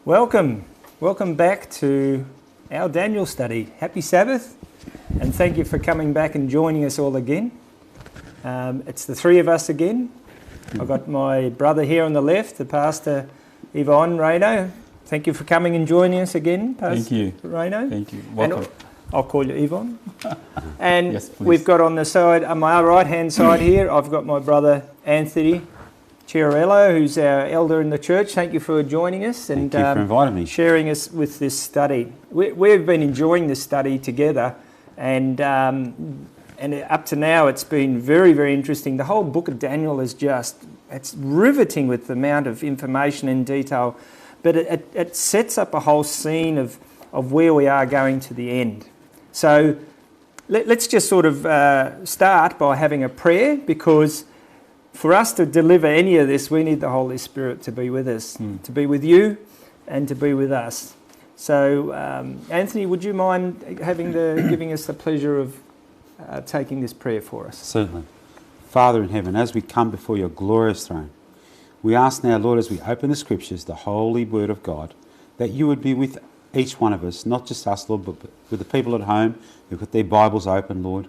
Welcome back to our Daniel study. Happy Sabbath, and thank you for coming back and joining us all again. It's the three of us again. I've got my brother here on the left, the pastor Yvonne Reno. Thank you for coming and joining us again, Pastor Reno. Thank you. Welcome. And I'll call you Yvonne. And yes, we've got on the side, on my right hand side here, I've got my brother Anthony Chiarello, who's our elder in the church. Thank you for joining us and Thank you for inviting me. Sharing us with this study. We've been enjoying this study together, and up to now it's been very, very interesting. The whole book of Daniel is it's riveting with the amount of information and detail, but it sets up a whole scene of where we are going to the end. So let's just sort of start by having a prayer, because for us to deliver any of this, we need the Holy Spirit to be with us, to be with you and to be with us. So, Anthony, would you mind giving us the pleasure of taking this prayer for us? Certainly. Father in heaven, as we come before your glorious throne, we ask now, Lord, as we open the Scriptures, the holy Word of God, that you would be with each one of us, not just us, Lord, but with the people at home who've got their Bibles open, Lord.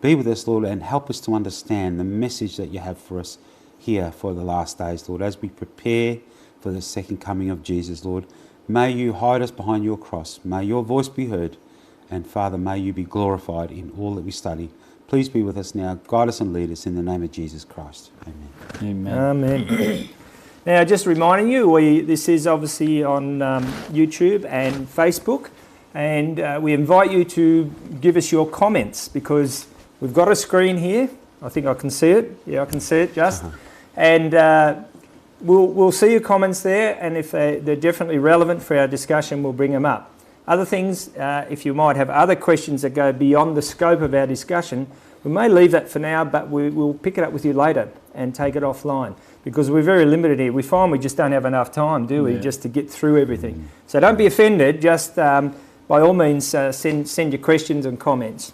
Be with us, Lord, and help us to understand the message that you have for us here for the last days, Lord, as we prepare for the second coming of Jesus, Lord. May you hide us behind your cross. May your voice be heard. And Father, may you be glorified in all that we study. Please be with us now. Guide us and lead us in the name of Jesus Christ. Amen. Amen. Amen. Now, just reminding you, this is obviously on YouTube and Facebook, and we invite you to give us your comments, because we've got a screen here. I think I can see it. Yeah, I can see it just. And we'll see your comments there, and if they're definitely relevant for our discussion, we'll bring them up. Other things, if you might have other questions that go beyond the scope of our discussion, we may leave that for now, but we'll pick it up with you later and take it offline, because we're very limited here. We find we just don't have enough time, do we, just to get through everything. So don't be offended. Just by all means, send your questions and comments.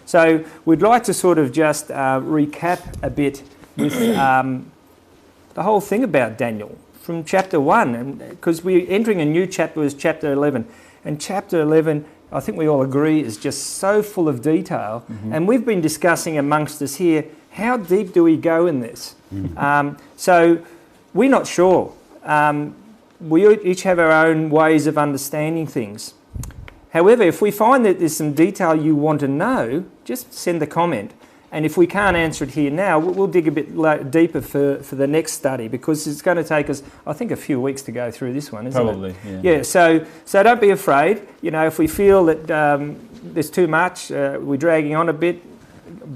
So we'd like to sort of just recap a bit with the whole thing about Daniel from chapter 1, because we're entering a new chapter, was chapter 11. And chapter 11, I think we all agree, is just so full of detail. And we've been discussing amongst us here, how deep do we go in this? So we're not sure. We each have our own ways of understanding things. However, if we find that there's some detail you want to know, just send a comment. And if we can't answer it here now, we'll dig a bit deeper for the next study, because it's going to take us, I think, a few weeks to go through this one, isn't it? Probably, yeah. Yeah, so don't be afraid. You know, if we feel that there's too much, we're dragging on a bit,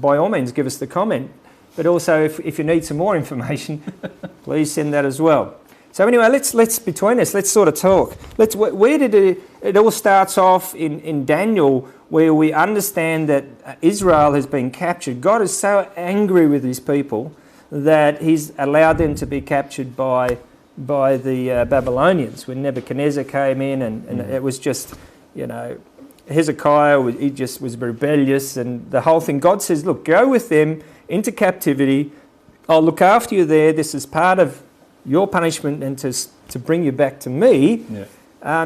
by all means give us the comment. But also, if you need some more information, please send that as well. So anyway, let's between us, let's sort of talk. Where did it all starts off in Daniel, where we understand that Israel has been captured. God is so angry with his people that he's allowed them to be captured by the Babylonians. When Nebuchadnezzar came in, and it was just, Hezekiah, he just was rebellious, and the whole thing. God says, look, go with them into captivity. I'll look after you there. This is part of your punishment, and to bring you back to me.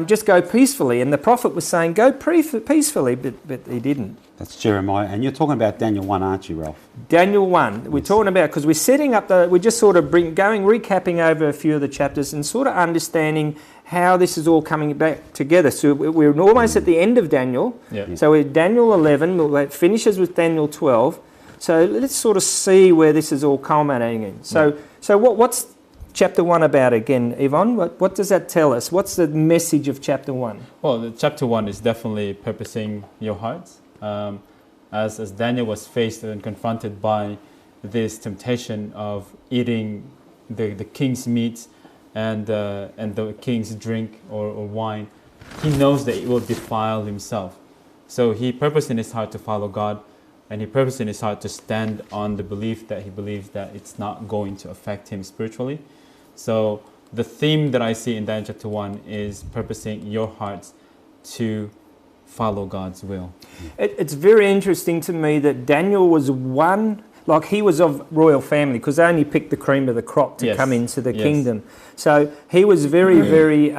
Just go peacefully. And the prophet was saying, go peacefully, but he didn't. That's Jeremiah. And you're talking about Daniel 1, aren't you, Ralph? Daniel 1. We're talking about, because we're setting up we're just sort of recapping over a few of the chapters and sort of understanding how this is all coming back together. So we're almost at the end of Daniel. So we're Daniel 11, it finishes with Daniel 12. So let's sort of see where this is all culminating in. So what's chapter 1 about again, Yvonne? What does that tell us? What's the message of chapter 1? Well, chapter 1 is definitely purposing your hearts. As Daniel was faced and confronted by this temptation of eating the king's meat and the king's drink or wine, he knows that it will defile himself. So he purposed in his heart to follow God, and he purposed in his heart to stand on the belief that he believes that it's not going to affect him spiritually. So the theme that I see in Daniel chapter 1 is purposing your hearts to follow God's will. It's very interesting to me that Daniel was one like he was of royal family, because they only picked the cream of the crop to Yes. come into the Yes. kingdom. So he was very, very,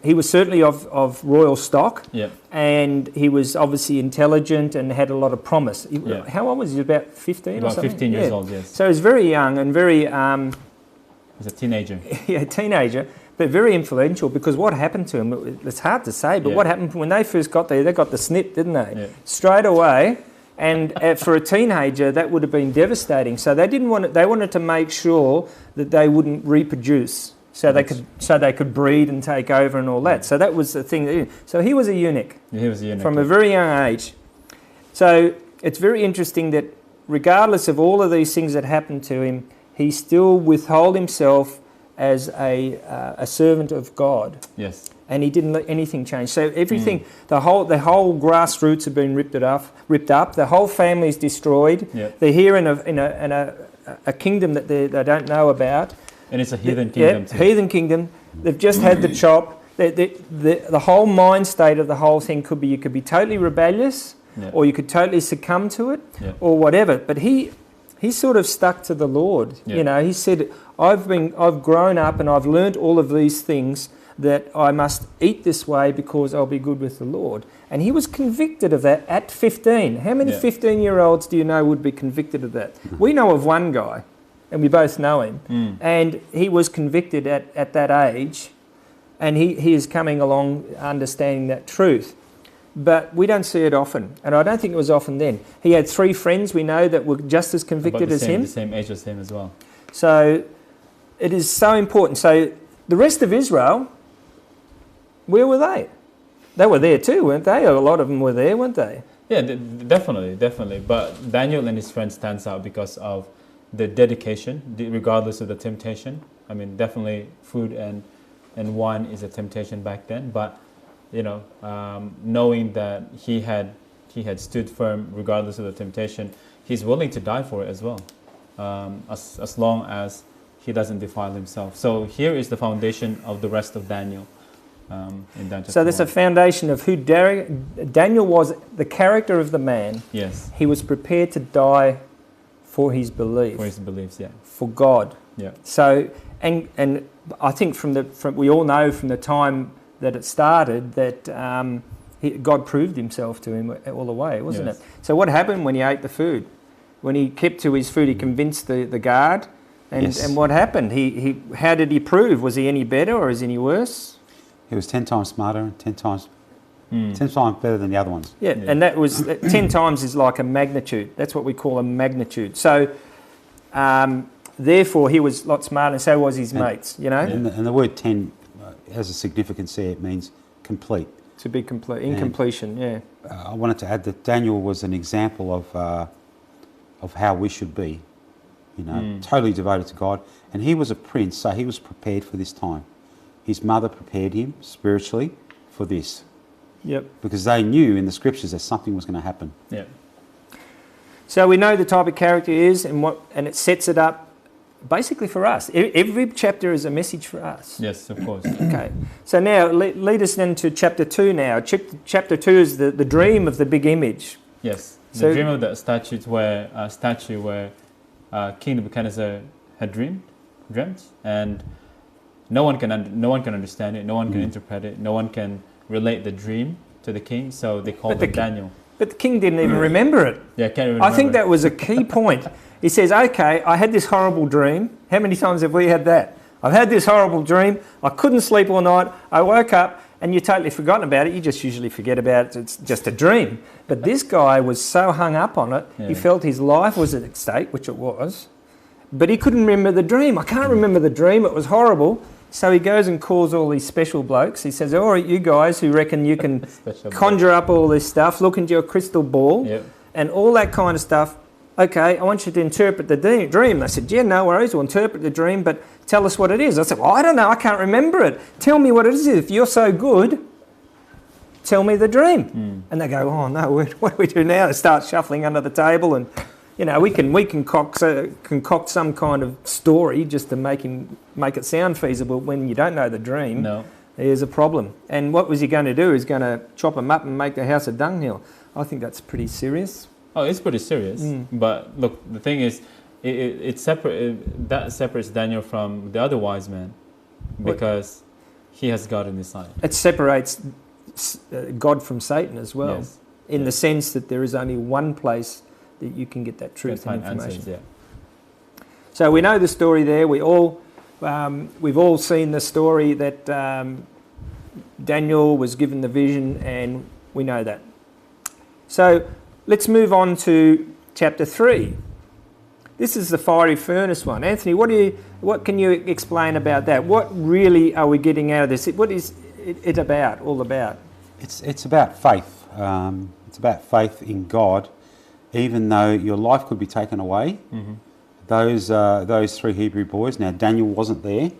he was certainly of royal stock, Yeah. and he was obviously intelligent and had a lot of promise. Yeah. How old was he? About 15 or About something? 15 years Yeah. old, yes. So he was very young and very, He's a teenager. yeah, teenager, but very influential, because what happened to him, it's hard to say, but Yeah. what happened when they first got there, they got the snip, didn't they? Yeah. Straight away. And for a teenager, that would have been devastating. So they didn't want it, they wanted to make sure that they wouldn't reproduce, so they could breed and take over and all that. So that was the thing. So he was a eunuch He was a eunuch. from a very young age. So it's very interesting that regardless of all of these things that happened to him, he still withheld himself as a servant of God. Yes. And he didn't let anything change. So everything, the whole grassroots have been ripped up. The whole family is destroyed. Yeah. They're here in a kingdom that they don't know about. And it's a heathen kingdom too. Heathen kingdom. They've just had the chop. The whole mind state of the whole thing could be, you could be totally rebellious, Yeah. or you could totally succumb to it, Yeah. or whatever. But he sort of stuck to the Lord. Yeah. You know, he said, I've grown up and I've learned all of these things, that I must eat this way because I'll be good with the Lord. And he was convicted of that at 15. How many Yeah. 15-year-olds do you know would be convicted of that? We know of one guy, and we both know him. And he was convicted at that age, and he is coming along understanding that truth. But we don't see it often, and I don't think it was often then. He had 3 friends we know that were just as convicted as him. The same age as him as well. So it is so important. So the rest of Israel, where were they? They were there too, weren't they? A lot of them were there, weren't they? Yeah, definitely. But Daniel and his friends stands out because of the dedication, regardless of the temptation. I mean, definitely food and wine is a temptation back then. But knowing that he had stood firm regardless of the temptation, he's willing to die for it as well, as long as he doesn't defile himself. So here is the foundation of the rest of Daniel. In Daniel So there's a foundation of who Daniel was, the character of the man. Yes. He was prepared to die for his belief. For his beliefs, yeah. For God. Yeah. So, and I think we all know from the time that it started that God proved himself to him all the way, wasn't Yes. it? So what happened when he ate the food? When he kept to his food, he convinced the guard. And, Yes. and what happened? How did he prove? Was he any better or is he any worse? He was 10 times smarter and 10 times better than the other ones. Yeah, and that was 10 times is like a magnitude. That's what we call a magnitude. So, therefore, he was a lot smarter, and so was his mates. You know, And the word 10 has a significance there. It means complete. to be complete in completion. Yeah, I wanted to add that Daniel was an example of how we should be. Totally devoted to God, and he was a prince, so he was prepared for this time. His mother prepared him spiritually for this. Yep. Because they knew in the scriptures that something was going to happen. Yeah. So we know the type of character he is, and it sets it up basically for us. Every chapter is a message for us. Yes, of course. Okay. So now lead us then to chapter 2 now. Chapter 2 is the dream of the big image. Yes. The So- dream of that statue where King Nebuchadnezzar had dreamt, and no one can understand it. No one can interpret it. No one can relate the dream to the king. So they called him Daniel. But the king didn't even remember it. Yeah, can't even I think remember. that was a key point. He says, okay, I had this horrible dream. How many times have we had that? I've had this horrible dream. I couldn't sleep all night. I woke up and you've totally forgotten about it. You just usually forget about it. It's just a dream. But this guy was so hung up on it. Yeah. He felt his life was at stake, which it was. But he couldn't remember the dream. I can't remember the dream. It was horrible. So he goes and calls all these special blokes. He says, all right, you guys who reckon you can conjure up all this stuff, look into your crystal ball and all that kind of stuff. Okay, I want you to interpret the dream. They said, yeah, no worries, we'll interpret the dream, but tell us what it is. I said, well, I don't know, I can't remember it. Tell me what it is. If you're so good, tell me the dream. And they go, oh no, what do we do now? They start shuffling under the table and, we can concoct some kind of story just to make it sound feasible when you don't know the dream. No. There's a problem. And what was he going to do? He's going to chop them up and make the house a dunghill. I think that's pretty serious. Oh, it's pretty serious. But look, the thing is, it separates Daniel from the other wise men because he has God in his side. It separates God from Satan as well, Yes. in the sense that there is only one place that you can get that truth and Find information. answers, So we know the story there. We've all seen the story that Daniel was given the vision, and we know that. So let's move on to chapter 3. This is the fiery furnace one. Anthony, what can you explain about that? What really are we getting out of this? What is it about? All about? It's about faith. It's about faith in God, even though your life could be taken away. Those 3 Hebrew boys. Now Daniel wasn't there.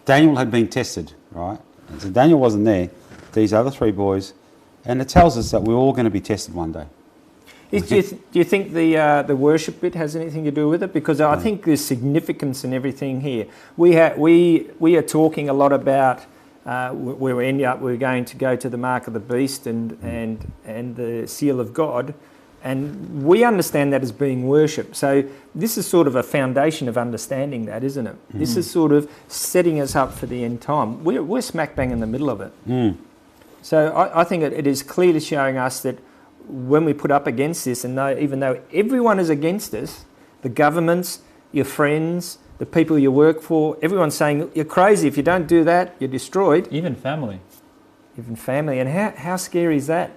Daniel had been tested, right? So Daniel wasn't there. These other 3 boys, and it tells us that we're all going to be tested one day. Do you think the worship bit has anything to do with it? Because I think there's significance in everything here. We are talking a lot about where we're going to go to the mark of the beast and the seal of God, and we understand that as being worship. So this is sort of a foundation of understanding that, isn't it? This is sort of setting us up for the end time. We're smack bang in the middle of it. So I think it is clearly showing us that when we put up against this, and even though everyone is against us, the governments, your friends, the people you work for, everyone's saying, you're crazy, if you don't do that, you're destroyed. Even family. And how scary is that?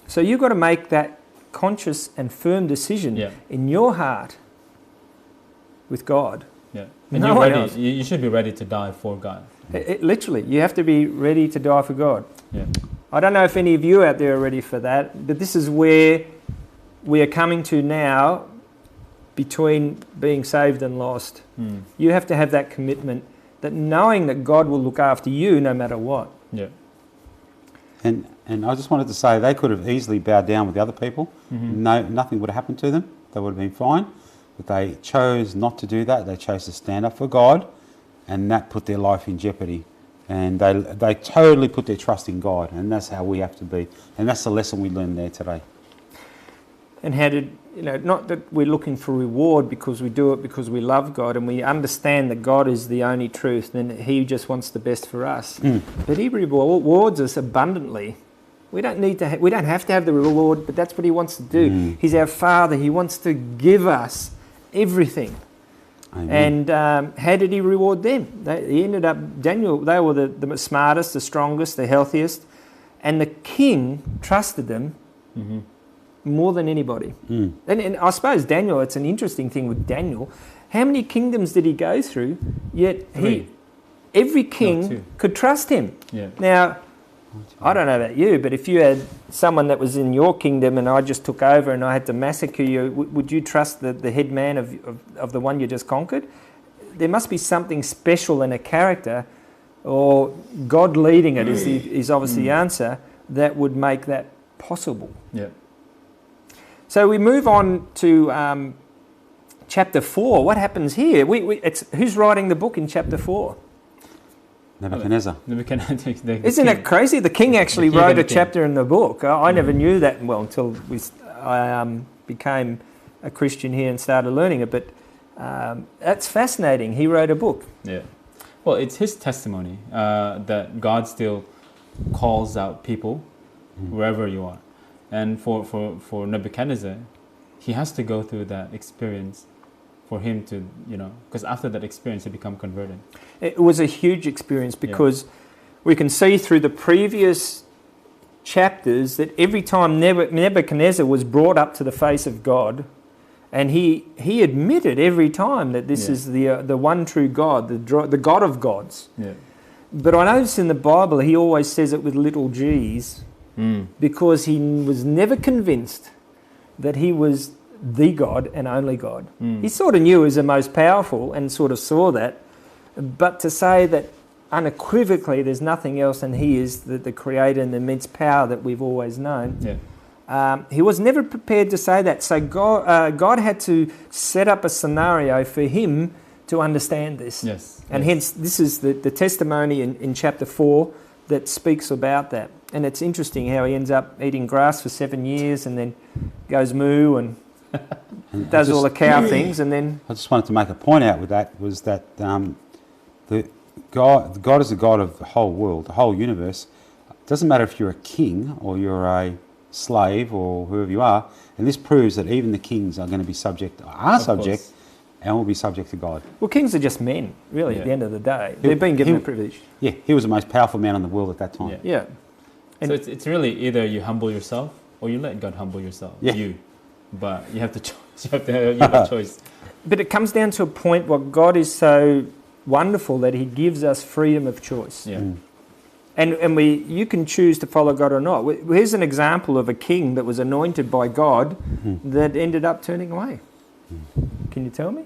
So you've got to make that conscious and firm decision in your heart with God. Yeah. And No you're one ready. else. You should be ready to die for God. Literally, you have to be ready to die for God. Yeah. I don't know if any of you out there are ready for that, but this is where we are coming to now between being saved and lost. You have to have that commitment, that knowing that God will look after you no matter what. Yeah. And I just wanted to say they could have easily bowed down with the other people. No, nothing would have happened to them. They would have been fine. But they chose not to do that. They chose to stand up for God, and that put their life in jeopardy. And they totally put their trust in God, and that's how we have to be. And that's the lesson we learned there today. And how did, not that we're looking for reward because we do it because we love God and we understand that God is the only truth and He just wants the best for us. But He rewards us abundantly. We don't need to. We don't have to have the reward, but that's what He wants to do. He's our Father. He wants to give us everything. Amen. And how did He reward them? He ended up, Daniel, they were the smartest, the strongest, the healthiest, and the king trusted them more than anybody. And I suppose Daniel, it's an interesting thing with Daniel. How many kingdoms did he go through? Yet every king could trust him. Yeah. Now, I don't know about you, but if you had someone that was in your kingdom and I just took over and I had to massacre you, would you trust the head man of the one you just conquered? There must be something special in a character, or God leading it is obviously the answer, that would make that possible. Yeah. So we move on to chapter 4. What happens here? Who's writing the book in chapter 4? Nebuchadnezzar. Isn't it crazy? The king actually wrote a chapter in the book. I never knew that until I became a Christian here and started learning it. But that's fascinating. He wrote a book. Yeah. Well, it's his testimony that God still calls out people wherever you are. And for Nebuchadnezzar, he has to go through that experience for him to, because after that experience, he become converted. It was a huge experience because we can see through the previous chapters that every time Nebuchadnezzar was brought up to the face of God, and he admitted every time that this is the one true God, the God of gods. Yeah. But I notice in the Bible he always says it with little g's because he was never convinced that he was the God and only God. He sort of knew he was the most powerful and sort of saw that, but to say that unequivocally there's nothing else and he is the creator and the immense power that we've always known, he was never prepared to say that. So God had to set up a scenario for him to understand this. Hence this is the testimony in chapter 4 that speaks about that. And it's interesting how he ends up eating grass for 7 years and then goes moo and does all the cow things, and then... I just wanted to make a point out with that, was that God is the God of the whole world, the whole universe. It doesn't matter if you're a king or you're a slave or whoever you are, and this proves that even the kings are going to be subject, and will be subject to God. Well, kings are just men, really, at the end of the day. They've been given a privilege. Yeah, he was the most powerful man in the world at that time. Yeah. So it's really either you humble yourself or you let God humble yourself. Yeah. But you have to choose. You have a choice. But it comes down to a point where God is so wonderful that he gives us freedom of choice. Yeah. And you can choose to follow God or not. Here's an example of a king that was anointed by God that ended up turning away. Can you tell me?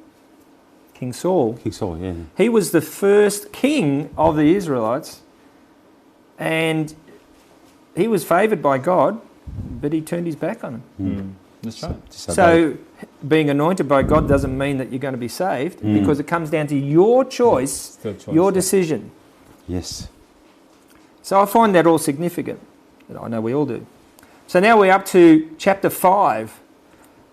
King Saul. King Saul, yeah. He was the first king of the Israelites, and he was favoured by God, but he turned his back on him. That's right. So being anointed by God doesn't mean that you're going to be saved, because it comes down to your choice, your decision. Yes. So I find that all significant. I know we all do. So now we're up to chapter 5.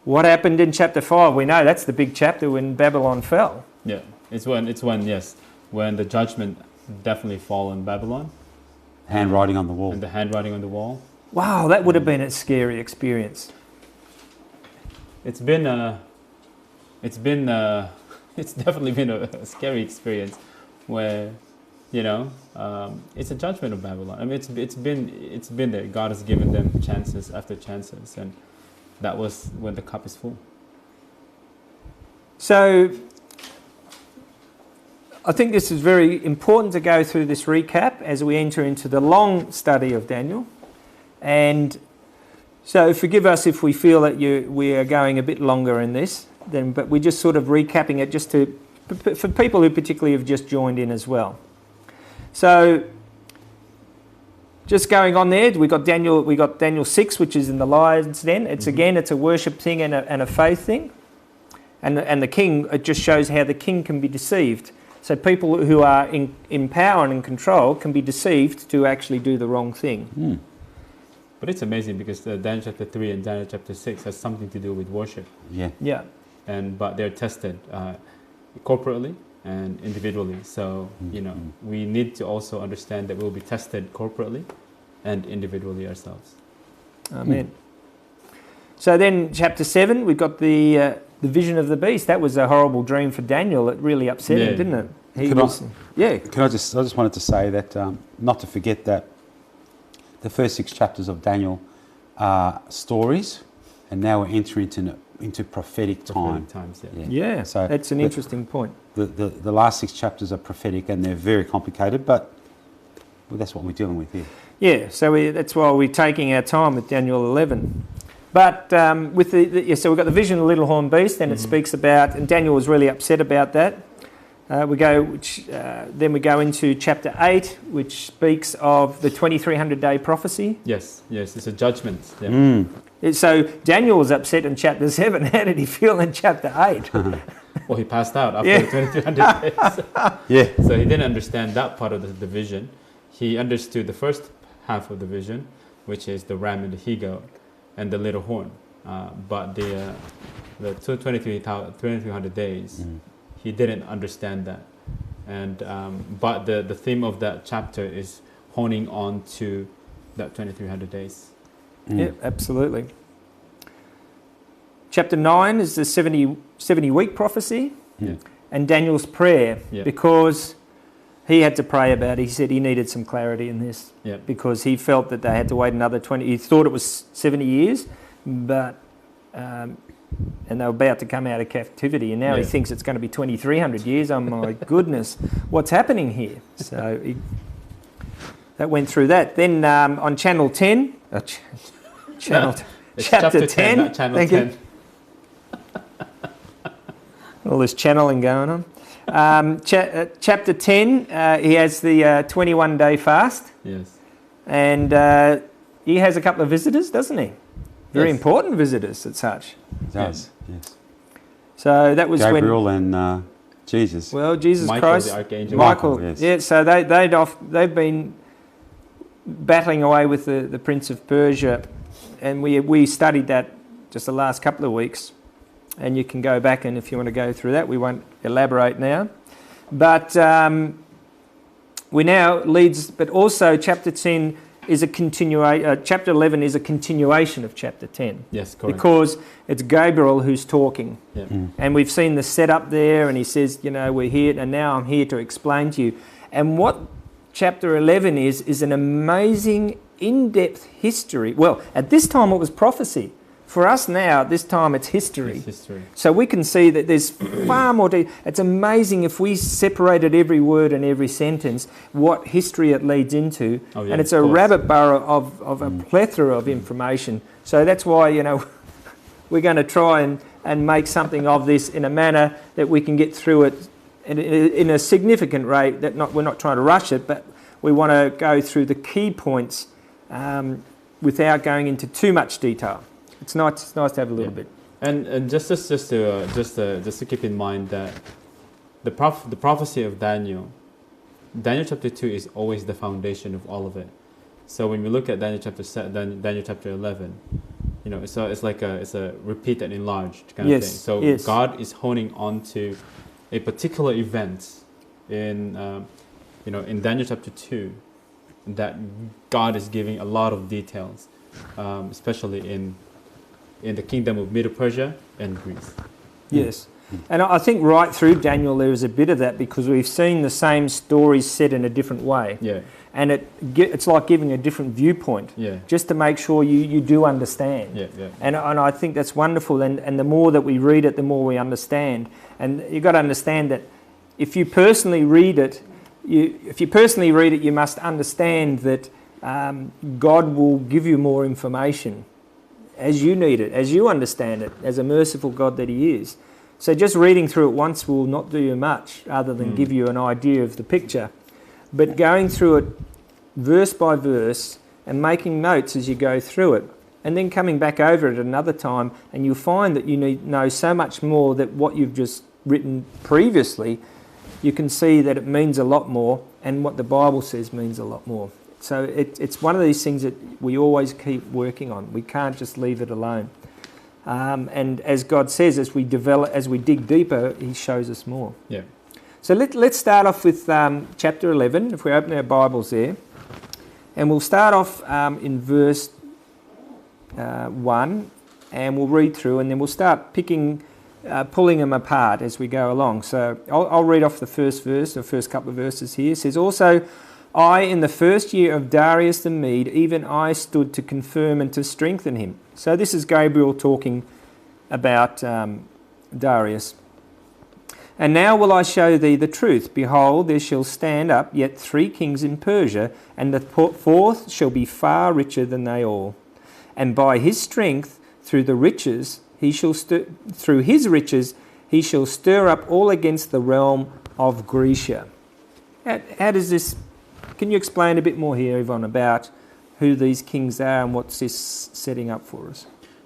What happened in chapter 5? We know that's the big chapter when Babylon fell. Yeah, it's when the judgment definitely fall in Babylon. Handwriting on the wall. And the handwriting on the wall. Wow, that would have been a scary experience. It's definitely been a scary experience where, it's a judgment of Babylon. I mean, it's been there. God has given them chances after chances, and that was when the cup is full. So I think this is very important to go through this recap as we enter into the long study of Daniel. And so forgive us if we feel that we are going a bit longer in this, but we're just sort of recapping it just for people who particularly have just joined in as well. So just going on there, we got Daniel 6, which is in the lion's den. It's it's a worship thing and a faith thing. And the king, it just shows how the king can be deceived. So people who are in power and in control can be deceived to actually do the wrong thing. But it's amazing because Daniel chapter 3 and Daniel chapter 6 has something to do with worship. Yeah. But they're tested corporately and individually. So, we need to also understand that we'll be tested corporately and individually ourselves. Amen. So then chapter 7, we've got the vision of the beast. That was a horrible dream for Daniel. It really upset him, didn't it? I just wanted to say that, not to forget that the first 6 chapters of Daniel are stories, and now we're entering into prophetic time. Times, So that's an interesting point. The last 6 chapters are prophetic, and they're very complicated, but that's what we're dealing with here. Yeah, so that's why we're taking our time with Daniel 11. But with so we've got the vision of the little horned beast, and it speaks about, and Daniel was really upset about that. Then we go into chapter 8, which speaks of the 2300-day prophecy. Yes, it's a judgment. Yeah. So Daniel was upset in chapter 7. How did he feel in chapter 8? Well, he passed out after the 2300 days. So he didn't understand that part of the vision. He understood the first half of the vision, which is the ram and the he-goat and the little horn. But the 2300 days, he didn't understand that. And but the theme of that chapter is honing on to that 2300 days. Yeah, absolutely. Chapter 9 is the 70-week prophecy and Daniel's prayer, because he had to pray about it. He said he needed some clarity in this because he felt that they had to wait another 20. He thought it was 70 years, but and they were about to come out of captivity, and now he thinks it's going to be 2,300 years. Oh my goodness, what's happening here? So that went through that. Then on Channel 10, chapter 10. Not Channel 10. All this channeling going on. Chapter 10, he has the 21-day fast. Yes. And he has a couple of visitors, doesn't he? Very important visitors at such. He does, yes. So that was Gabriel and Jesus. Well, Jesus Michael, Christ. the archangel. Michael, yes. Yeah, so they've been battling away with the Prince of Persia, and we studied that just the last couple of weeks, and you can go back and if you want to go through that, we won't elaborate now. But we now leads, but also chapter 10 is chapter 11 is a continuation of chapter 10. Yes, correct. Because it's Gabriel who's talking. Yeah. And we've seen the setup there, and he says, we're here, and now I'm here to explain to you. And what chapter 11 is an amazing, in-depth history. Well, at this time it was prophecy. For us now, at this time, it's history. It's history. So we can see that there's far more. It's amazing if we separated every word and every sentence, what history it leads into. Oh, yeah, and it's a rabbit burrow of a plethora of information. So that's why, we're going to try and make something of this in a manner that we can get through it in a significant rate. We're not trying to rush it, but we want to go through the key points without going into too much detail. It's nice to have a little bit. And just to keep in mind that the prophecy of Daniel chapter 2 is always the foundation of all of it. So when we look at Daniel chapter 11, so it's like it's a repeat and enlarged kind of thing. So God is honing on to a particular event in Daniel chapter 2 that God is giving a lot of details, especially in the kingdom of Medo-Persia and Greece. Yes. And I think right through Daniel there is a bit of that because we've seen the same stories set in a different way. Yeah. And it's like giving a different viewpoint, just to make sure you do understand. Yeah, yeah. And I think that's wonderful. And the more that we read it, the more we understand. And you've got to understand that if you personally read it, you must understand that God will give you more information as you need it, as you understand it, as a merciful God that He is. So just reading through it once will not do you much other than give you an idea of the picture. But going through it verse by verse and making notes as you go through it, and then coming back over it another time, and you'll find that you know so much more that what you've just written previously, you can see that it means a lot more, and what the Bible says means a lot more. So it's one of these things that we always keep working on. We can't just leave it alone. And as God says, as we dig deeper, He shows us more. Yeah. So let's start off with chapter 11, if we open our Bibles there. And we'll start off in verse 1, and we'll read through, and then we'll start pulling them apart as we go along. So I'll read off the first verse, the first couple of verses here. It says, "Also, I, in the first year of Darius the Mede, even I stood to confirm and to strengthen him." So this is Gabriel talking about Darius. "And now will I show thee the truth. Behold, there shall stand up yet 3 kings in Persia, and the 4th shall be far richer than they all. And by his strength, through his riches, he shall stir up all against the realm of Grecia." How does this? Can you explain a bit more here, Yvonne, about who these kings are and what's this setting up for us?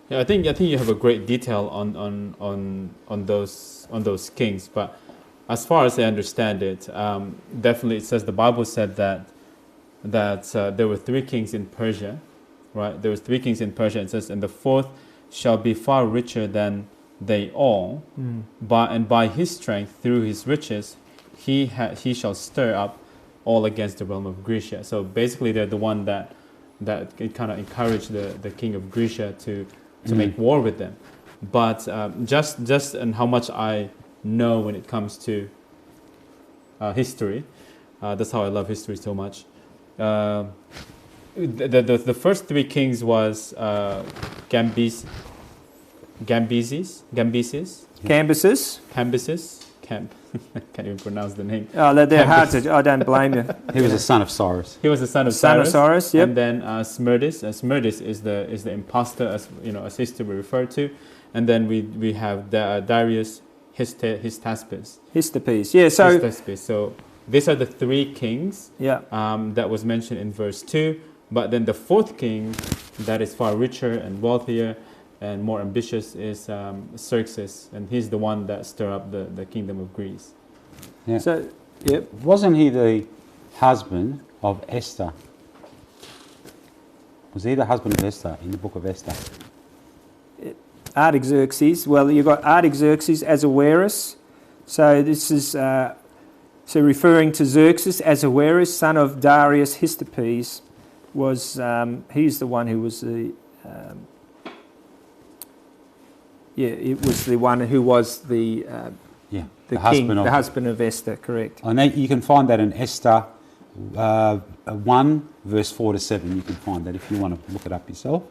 Yeah, I think you have a great detail on those kings. But as far as I understand it, definitely it says the Bible said that there were 3 kings in Persia, right? There was 3 kings in Persia. It says, "And the 4th shall be far richer than they all. By his strength, through his riches, he shall stir up all against the realm of Grecia." So basically, they're the one that kind of encouraged the king of Grecia to make war with them. But just and how much I know when it comes to history, that's how I love history so much. The first 3 kings was Cambyses. I can't even pronounce the name. Oh, they're hard to. I don't blame you. He was the son of Cyrus. He was the son of Cyrus. Yep. And then Smerdis. Smerdis is the imposter, as history we refer to. And then we have Darius Hystaspes. Yeah. So Hystaspes. So these are the 3 kings. Yeah. That was mentioned in verse 2. But then the 4th king, that is far richer and wealthier and more ambitious, is Xerxes, and he's the one that stirred up the kingdom of Greece. Yeah. So, yep. Wasn't he the husband of Esther? Was he the husband of Esther in the book of Esther? Artaxerxes. Well, you've got Artaxerxes Ahasuerus. So this is so referring to Xerxes. Ahasuerus, son of Darius Histopes, was he's the one who was the it was the one who was the king, the husband of Esther. Correct. I know you can find that in Esther 1 verse 4 to 7. You can find that if you want to look it up yourself.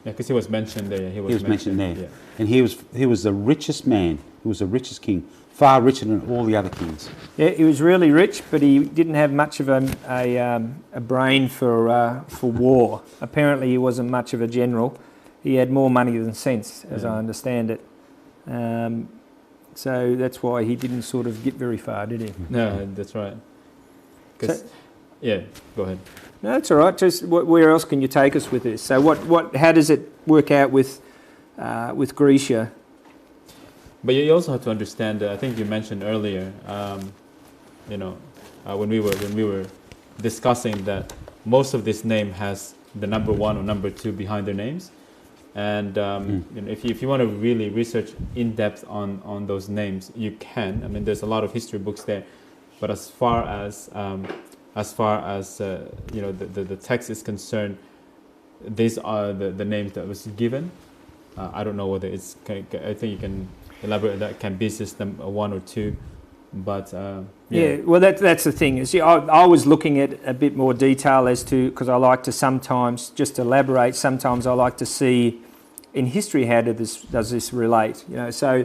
Yeah, because he was mentioned there. He was mentioned there. Yeah. And he was the richest man. He was the richest king, far richer than all the other kings. Yeah, he was really rich, but he didn't have much of a brain for war. Apparently, he wasn't much of a general. He had more money than sense, as I understand it. So that's why he didn't sort of get very far, did he? No, that's right. Yeah, go ahead. No, it's all right. Just where else can you take us with this? So how does it work out with Grecia? But you also have to understand. I think you mentioned earlier, when we were discussing that most of this name has the number 1 or number 2 behind their names, and if you want to really research in depth on those names, you can. I mean, there's a lot of history books there, but as far as the text is concerned, these are the names that was given. I don't know whether it's. I think you can elaborate that can be system 1 or 2, but yeah. Well, that's the thing is, I was looking at a bit more detail as to, because I like to sometimes just elaborate. Sometimes I like to see in history how does this relate. So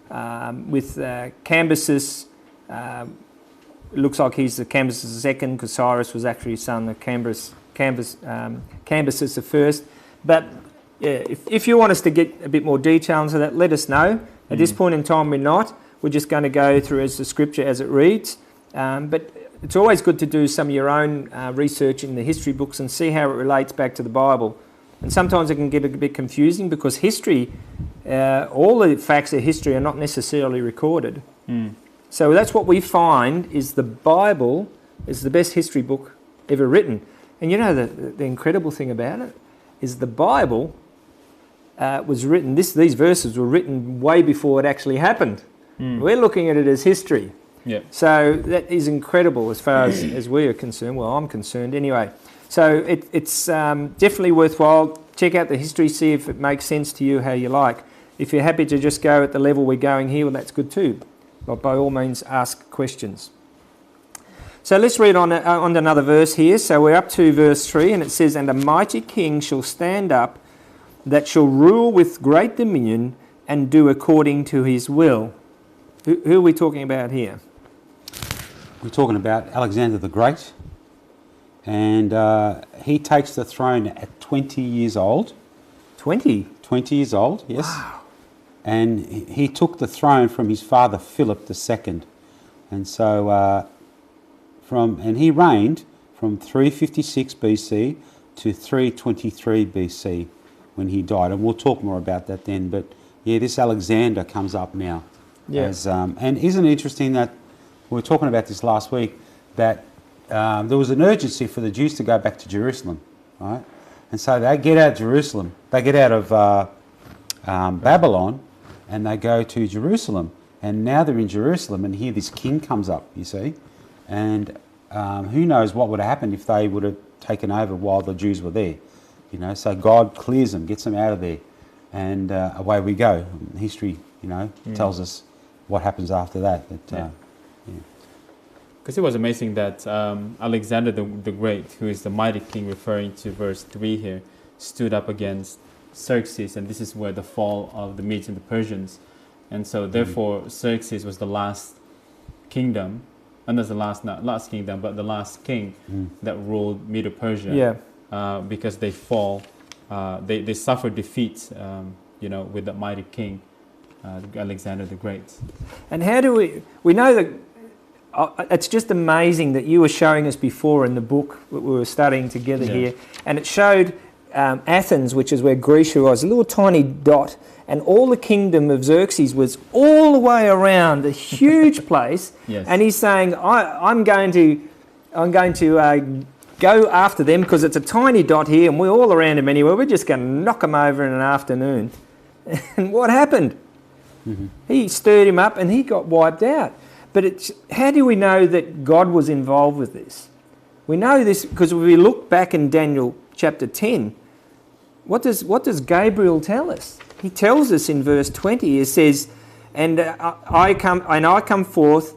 with Cambyses. It looks like he's the Cambyses second, because Cyrus was actually son of Cambyses the first. But yeah, if you want us to get a bit more detail into that, let us know. At this point in time, we're not. We're just going to go through as the scripture as it reads. But it's always good to do some of your own research in the history books and see how it relates back to the Bible. And sometimes it can get a bit confusing because history, all the facts of history are not necessarily recorded. So that's what we find is the Bible is the best history book ever written. And the incredible thing about it is the Bible was written, these verses were written way before it actually happened. We're looking at it as history. Yeah. So that is incredible as far as we are concerned. Well, I'm concerned anyway. So it's definitely worthwhile. Check out the history, see if it makes sense to you how you like. If you're happy to just go at the level we're going here, well, that's good too. But by all means, ask questions. So let's read on another verse here. So we're up to verse 3, and it says, "And a mighty king shall stand up, that shall rule with great dominion, and do according to his will." Who are we talking about here? We're talking about Alexander the Great. And he takes the throne at 20 years old. 20? 20 years old, yes. Wow. And he took the throne from his father Philip II. And so and he reigned from 356 BC to 323 BC when he died. And we'll talk more about that then. But yeah, this Alexander comes up now. Yeah. And isn't it interesting that we were talking about this last week, that there was an urgency for the Jews to go back to Jerusalem, right? And so they get out of Jerusalem. They get out of Babylon, and they go to Jerusalem. And now they're in Jerusalem, and here this king comes up, you see. And who knows what would have happened if they would have taken over while the Jews were there. So God clears them, gets them out of there, and away we go. History, tells us what happens after that. Because it was amazing that Alexander the Great, who is the mighty king, referring to verse 3 here, stood up against Xerxes, and this is where the fall of the Medes and the Persians. And so therefore Xerxes was the last kingdom, and that's the not last kingdom, but the last king that ruled Medo-Persia. Yeah. Because they fall, they suffered defeat, with the mighty king, Alexander the Great. And how do we know that? It's just amazing that you were showing us before in the book that we were studying together here, and it showed Athens, which is where Grecia was, a little tiny dot, and all the kingdom of Xerxes was all the way around, a huge place. Yes. And he's saying, I'm going to go after them because it's a tiny dot here and we're all around him anyway. We're just going to knock them over in an afternoon. And what happened? Mm-hmm. He stirred him up and he got wiped out. But how do we know that God was involved with this? We know this because if we look back in Daniel chapter 10, what does Gabriel tell us? He tells us in verse 20, it says, and I come forth,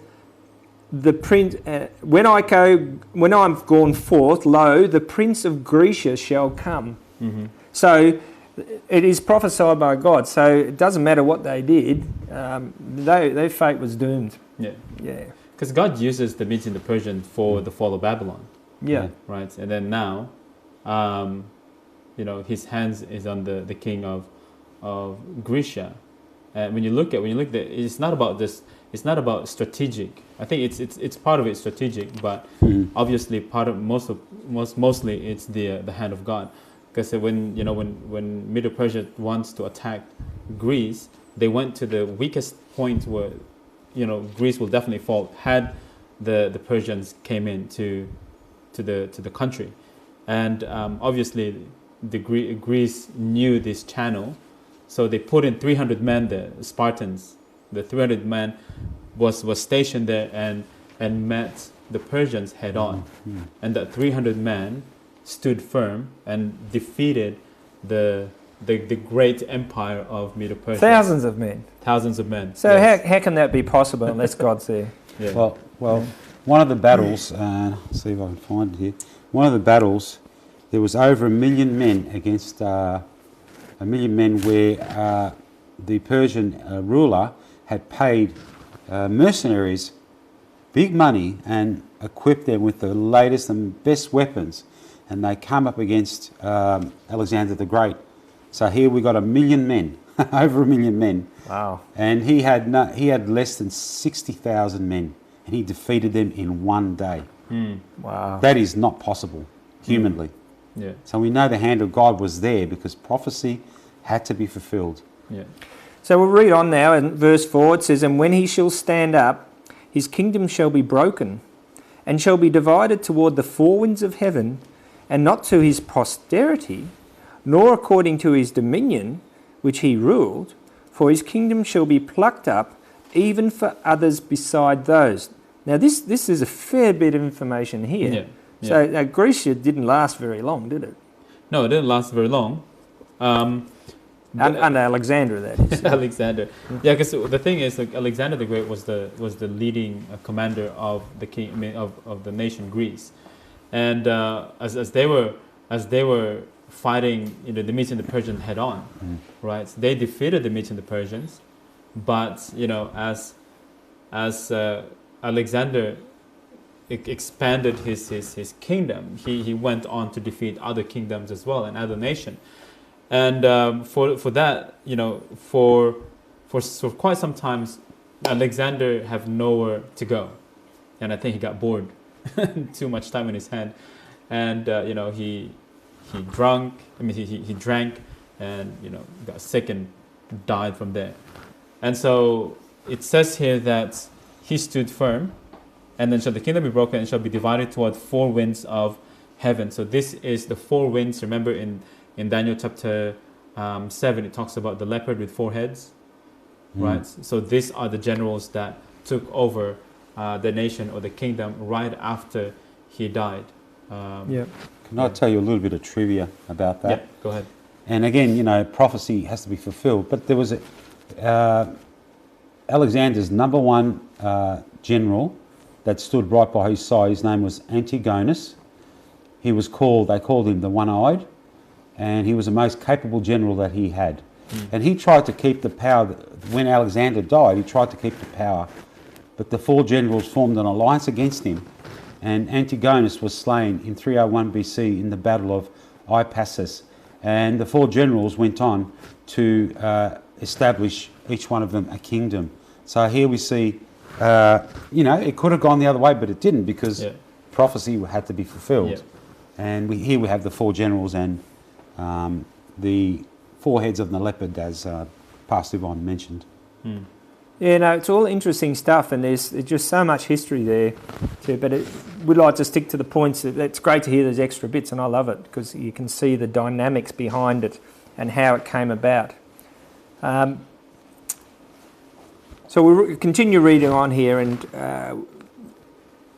the prince, when I'm gone forth, lo, the prince of Grecia shall come. Mm-hmm. So it is prophesied by God. So it doesn't matter what they did, their fate was doomed. Yeah. Yeah. Because God uses the Medes and the Persians for the fall of Babylon. Yeah. Right. And then now, his hands is on the king of Grecia. And when you look at it's not about this. It's not about strategic. I think it's part of it strategic, but obviously mostly it's the hand of God. Because when Middle Persia wants to attack Greece, they went to the weakest point where Greece will definitely fall had the Persians came in to the country, and obviously Greece knew this channel, so they put in 300 men there, Spartans. The 300 men was stationed there and met the Persians head on, and that 300 men stood firm and defeated the great empire of Middle Persia. Thousands of men. So yes. how can that be possible unless God's there? Yeah. Well, one of the battles, see if I can find it here. One of the battles, there was over 1 million men against 1 million men where the Persian ruler had paid mercenaries big money and equipped them with the latest and best weapons, and they come up against Alexander the Great. So here we got 1 million men, over 1 million men. Wow! And he had less than 60,000 men, and he defeated them in one day. Wow! That is not possible humanly. Yeah. So we know the hand of God was there because prophecy had to be fulfilled. Yeah. So we'll read on now in verse 4. It says, "And when he shall stand up, his kingdom shall be broken, and shall be divided toward the four winds of heaven, and not to his posterity, nor according to his dominion, which he ruled, for his kingdom shall be plucked up, even for others beside those." Now this is a fair bit of information here. Yeah. Yeah. So Grecia didn't last very long, did it? No, it didn't last very long. Under Alexander, that is. Alexander, yeah, because the thing is, like, Alexander the Great was the leading commander of of the nation Greece, and as they were fighting the Medes and the Persians head on, right? So they defeated the Medes and the Persians, but as Alexander expanded his kingdom, he went on to defeat other kingdoms as well and other nations. And for that, for quite some time, Alexander have nowhere to go, and I think he got bored, too much time in his hand, and he drank, and got sick and died from there. And so it says here that he stood firm, and then shall the kingdom be broken and shall be divided toward four winds of heaven. So this is the four winds. Remember in Daniel chapter 7, it talks about the leopard with four heads, right? So these are the generals that took over the nation or the kingdom right after he died. Can I tell you a little bit of trivia about that? Yeah, go ahead. And again, prophecy has to be fulfilled. But there was Alexander's number one general that stood right by his side. His name was Antigonus. They called him the One-Eyed, and he was the most capable general that he had. And he tried to keep the power. When Alexander died, he tried to keep the power. But the four generals formed an alliance against him, and Antigonus was slain in 301 BC in the Battle of Ipassus. And the four generals went on to establish each one of them a kingdom. So here we see, it could have gone the other way, but it didn't, because prophecy had to be fulfilled. Yeah. And here we have the four generals and the four heads of the leopard, as Pastor Yvonne mentioned. Yeah, no, it's all interesting stuff, and there's just so much history there. Too, but we'd like to stick to the points. It's great to hear those extra bits, and I love it because you can see the dynamics behind it and how it came about. So we'll continue reading on here, and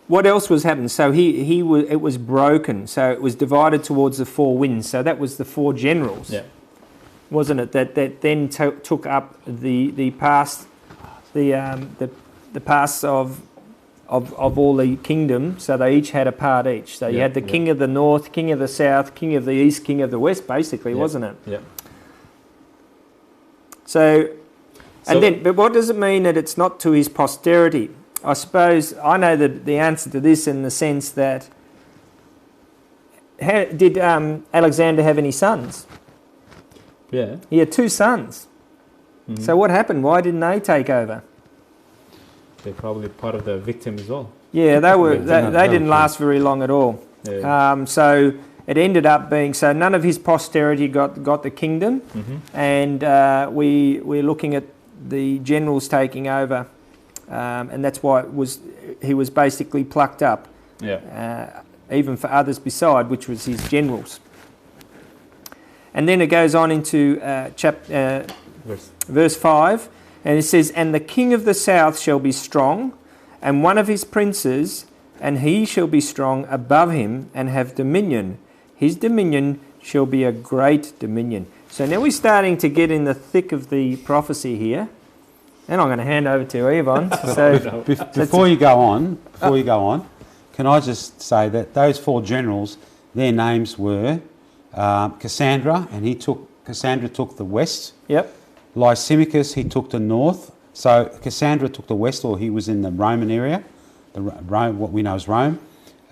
what else was happening? So it was broken. So it was divided towards the four winds. So that was the four generals, wasn't it? That then took up the past. The paths of all the kingdom, so they each had a part each. So you had the king of the north, king of the south, king of the east, king of the west, basically, wasn't it? Yeah. So but what does it mean that it's not to his posterity? I suppose I know the answer to this in the sense that did Alexander have any sons? Yeah. He had 2 sons. Mm-hmm. So what happened? Why didn't they take over? They're probably part of the victim as well. Yeah, they didn't last very long at all. Yeah. So it ended up being, so none of his posterity got the kingdom, and we're looking at the generals taking over, and that's why he was basically plucked up, even for others beside, which was his generals. And then it goes on into verse 5, and it says, "And the king of the south shall be strong, and one of his princes, and he shall be strong above him, and have dominion. His dominion shall be a great dominion." So now we're starting to get in the thick of the prophecy here. And I'm going to hand over to Yvonne. So before you go on, can I just say that those 4 generals, their names were Cassandra, and Cassandra took the west. Yep. Lysimachus, he took the north. So Cassandra took the west, or he was in the Roman area, what we know as Rome.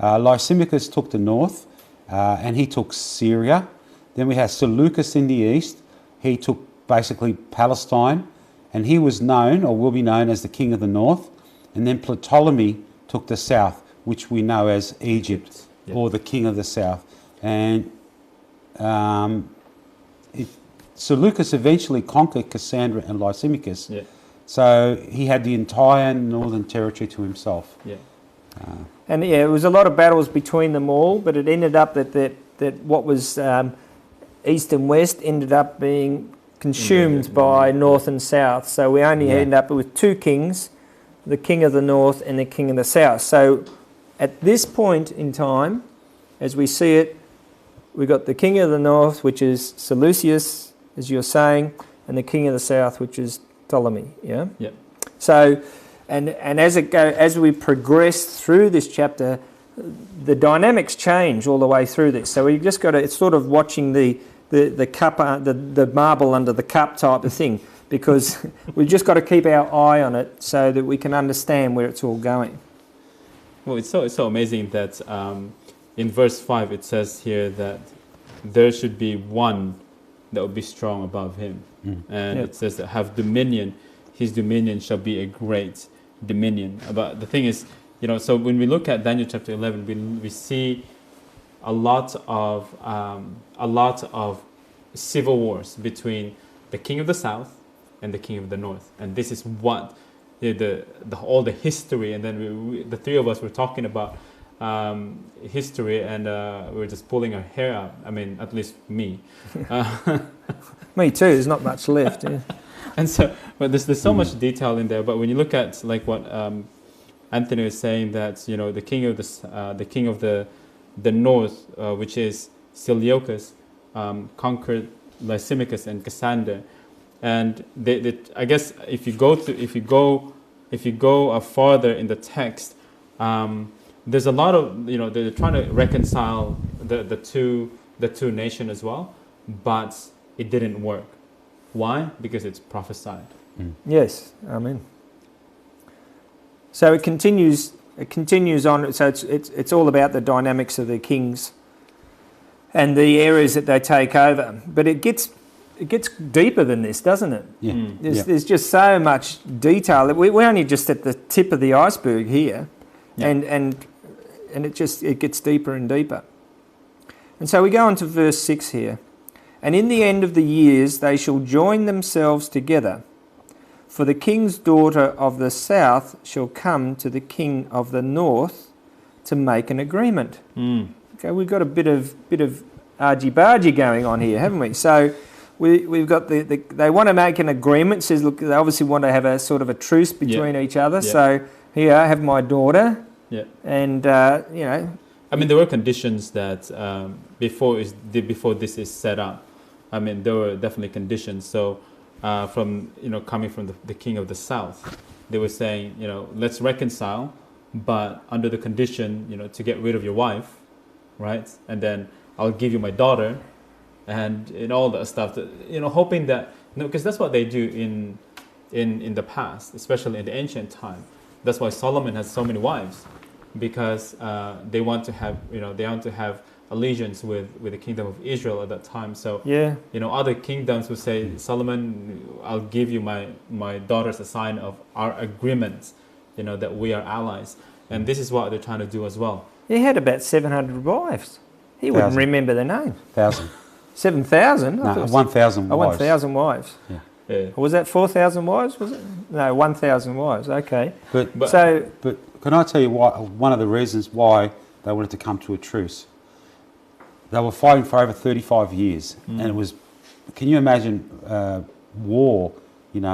Lysimachus took the north, and he took Syria. Then we have Seleucus in the east. He took basically Palestine, and he was known, or will be known, as the king of the north. And then Ptolemy took the south, which we know as Egypt, or the king of the south. And Seleucus eventually conquered Cassandra and Lysimachus. Yeah. So he had the entire northern territory to himself. Yeah. And it was a lot of battles between them all, but it ended up that what was east and west ended up being consumed by north and south. So we only end up with 2 kings, the king of the north and the king of the south. So at this point in time, as we see it, we've got the king of the north, which is Seleucus, as you're saying, and the king of the south, which is Ptolemy. Yeah. Yep. So, and as we progress through this chapter, the dynamics change all the way through this. So we've just got to, it's sort of watching the cup, the marble under the cup type of thing, because we've just got to keep our eye on it so that we can understand where it's all going. Well, it's so amazing that in verse 5 it says here that there should be one that will be strong above him. And it says that have dominion, his dominion shall be a great dominion. But the thing is, so when we look at Daniel chapter 11, we see a lot of civil wars between the king of the south and the king of the north. And this is what all the history, and then the 3 of us were talking about history, and we were just pulling our hair out. I mean, at least me. Me too. There's not much left. Yeah. And so, but there's so much detail in there. But when you look at like what Anthony was saying, that the king of the north, which is Seleucus, conquered Lysimachus and Cassandra, and I guess if you go farther in the text, there's a lot of they're trying to reconcile the two nations as well, but it didn't work. Why? Because it's prophesied. Yes, amen. So it continues on. So it's all about the dynamics of the kings and the areas that they take over. But it gets deeper than this, doesn't it? Yeah. There's just so much detail. We're only just at the tip of the iceberg here, and it gets deeper and deeper. And so we go on to verse 6 here. "And in the end of the years they shall join themselves together, For the king's daughter of the south shall come to the king of the north to make an agreement. Okay, we've got a bit of argy-bargy going on here, haven't we? So we've got they want to make an agreement. Says, look, they obviously want to have a sort of a truce between each other. So here I have my daughter, and you know. I mean, there were conditions that before this is set up. I mean, there were definitely conditions. So from coming from the king of the south, they were saying, let's reconcile, but under the condition, to get rid of your wife, right? And then I'll give you my daughter, and all that stuff. That, hoping that because that's what they do in the past, especially in the ancient time. That's why Solomon has so many wives, because they want to have allegiance with the kingdom of Israel at that time. So other kingdoms would say, Solomon, I'll give you my daughter as a sign of our agreement, that we are allies. And this is what they're trying to do as well. He had about 700 wives. He wouldn't remember their name. 1,000. 7,000? No, 1,000 wives. Oh, 1,000 wives. Yeah. Or was that 4,000 wives? Was it? No, 1,000 wives. Okay. But can I tell you one of the reasons why they wanted to come to a truce? They were fighting for over 35 years, and it was. Can you imagine war?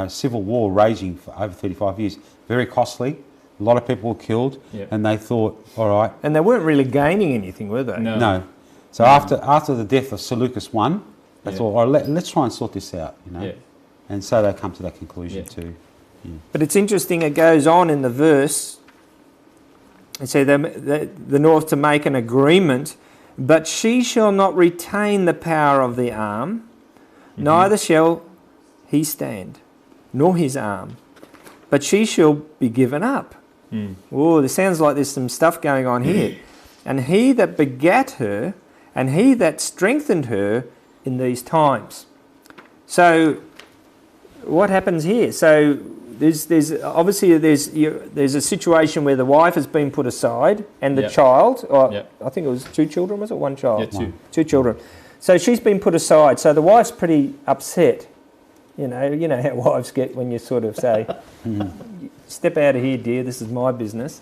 Civil war raging for over 35 years. Very costly. A lot of people were killed, and they thought, all right. And they weren't really gaining anything, were they? No. So after the death of Seleucus I, they thought, all right, let's try and sort this out. And so they come to that conclusion too. Yeah. But it's interesting, it goes on in the verse. It said the north to make an agreement, but she shall not retain the power of the arm, neither shall he stand, nor his arm, but she shall be given up. Oh, it sounds like there's some stuff going on here. And he that begat her, and he that strengthened her in these times. So what happens here? So there's obviously there's a situation where the wife has been put aside, and the child, I think it was 2 children, was it? 1 child? Yeah, 2. 2 children. So she's been put aside. So the wife's pretty upset. You know how wives get when you sort of say, step out of here, dear, this is my business.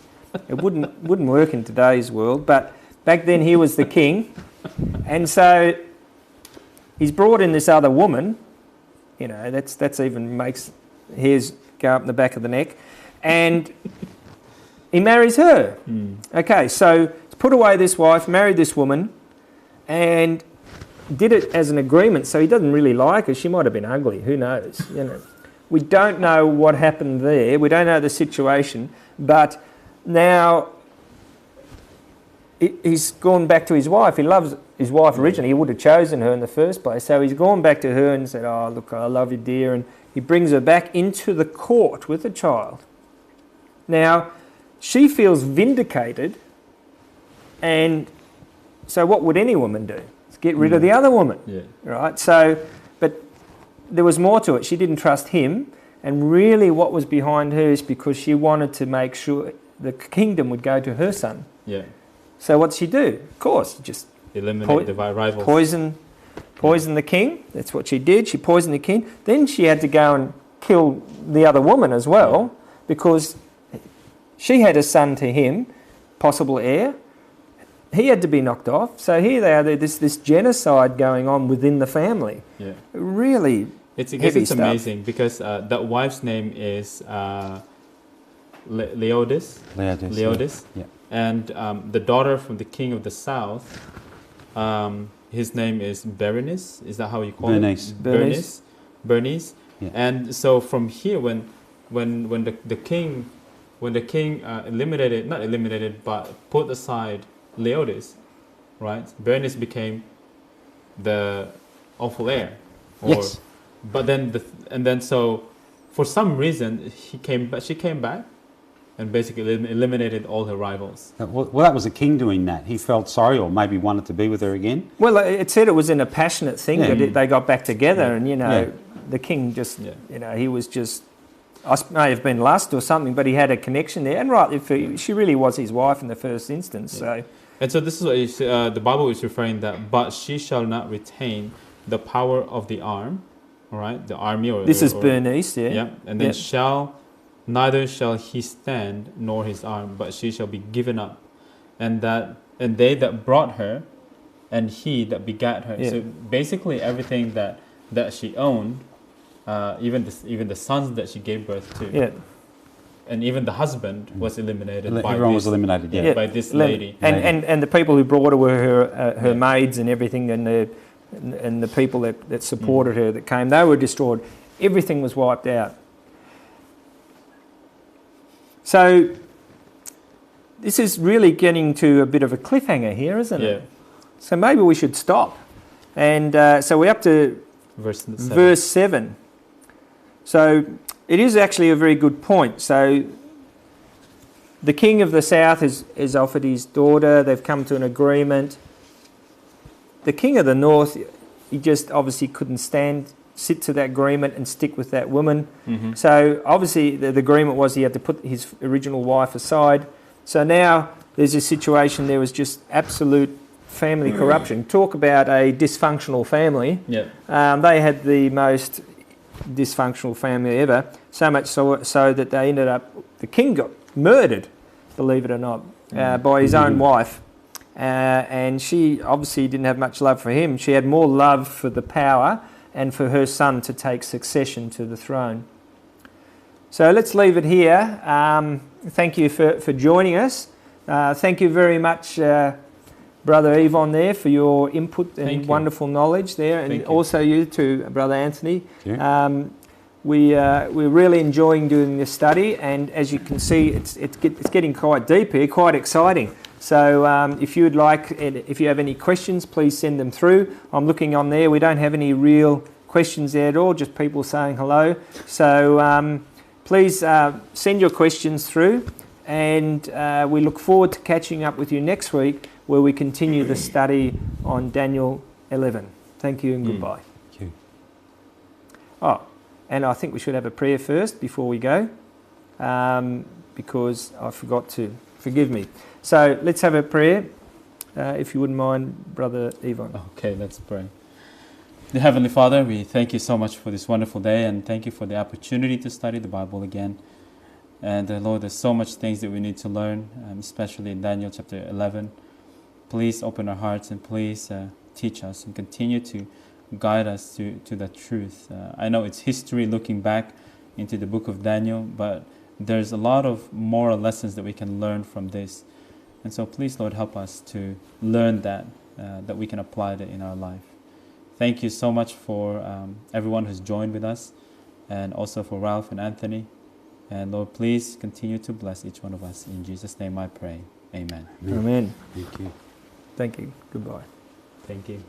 It wouldn't work in today's world, but back then he was the king, and so he's brought in this other woman. That's even makes hairs go up in the back of the neck, and he marries her. Okay, so he's put away this wife, married this woman, and did it as an agreement. So he doesn't really like her. She might have been ugly. Who knows? We don't know what happened there. We don't know the situation, but now he's gone back to his wife. He loves his wife originally. He would have chosen her in the first place. So he's gone back to her and said, oh, look, I love you, dear. And he brings her back into the court with the child. Now, she feels vindicated. And so what would any woman do? It's get rid of the other woman. Yeah. Right? So, but there was more to it. She didn't trust him. And really what was behind her is because she wanted to make sure the kingdom would go to her son. Yeah. So what'd she do? Of course, just eliminate the rivals. Poison the king. That's what she did. She poisoned the king. Then she had to go and kill the other woman as well, because she had a son to him, possible heir. He had to be knocked off. So here they are. This genocide going on within the family. Yeah. Really. It's amazing because that wife's name is Leodis. Yeah. And the daughter from the king of the south, his name is Berenice. Is that how you call it? Bernice. Yeah. And so from here, when the king put aside Leodis, right? Bernice became the awful heir. Yes. But then so for some reason she came back and basically eliminated all her rivals. Well, that was the king doing that. He felt sorry, or maybe wanted to be with her again. Well, it said it was in a passionate thing that they got back together, and the king just, he was just, may have been lust or something, but he had a connection there, and rightly, she really was his wife in the first instance. Yeah. So, and so this is what the Bible is referring that, but she shall not retain the power of the arm, all right, the army or This is or, Bernice, yeah. Yeah, and then Yep. neither shall he stand nor his arm, but she shall be given up, and they that brought her, and he that begat her. Yeah. So basically, everything that she owned, even the sons that she gave birth to, Yeah. and even the husband was eliminated. By Everyone this, was eliminated. Yeah. yeah, by this lady. And the people who brought her were her maids and everything, and the people that supported her that came, they were destroyed. Everything was wiped out. So this is really getting to a bit of a cliffhanger here, isn't it? So maybe we should stop. And so we're up to verse 7. So it is actually a very good point. So the king of the south has offered his daughter. They've come to an agreement. The king of the north, he just obviously couldn't sit to that agreement and stick with that woman. Mm-hmm. So obviously the agreement was he had to put his original wife aside. So now there's a situation, there was just absolute family corruption. Talk about a dysfunctional family. Yeah. They had the most dysfunctional family ever, so much so that they ended up, the king got murdered, believe it or not, by his own wife. And she obviously didn't have much love for him. She had more love for the power and for her son to take succession to the throne. So let's leave it here. Thank you for joining us. Thank you very much, Brother Yvonne there, for your input and wonderful knowledge there, and also you too, Brother Anthony. We're really enjoying doing this study, and as you can see, it's getting quite deep here, quite exciting. So if you would like, if you have any questions, please send them through. I'm looking on there. We don't have any real questions there at all, just people saying hello. So please send your questions through, and we look forward to catching up with you next week, where we continue the study on Daniel 11. Thank you and goodbye. Thank you. Oh, and I think we should have a prayer first before we go, because I forgot to. Forgive me. So let's have a prayer, if you wouldn't mind, Brother Yvonne. Okay, let's pray. Dear Heavenly Father, we thank you so much for this wonderful day, and thank you for the opportunity to study the Bible again. And Lord, there's so much things that we need to learn, especially in Daniel chapter 11. Please open our hearts and please teach us and continue to guide us to the truth. I know it's history looking back into the book of Daniel, but there's a lot of moral lessons that we can learn from this. And so please, Lord, help us to learn that we can apply that in our life. Thank you so much for everyone who's joined with us, and also for Ralph and Anthony. And Lord, please continue to bless each one of us. In Jesus' name I pray. Amen. Amen. Thank you. Thank you. Goodbye. Thank you.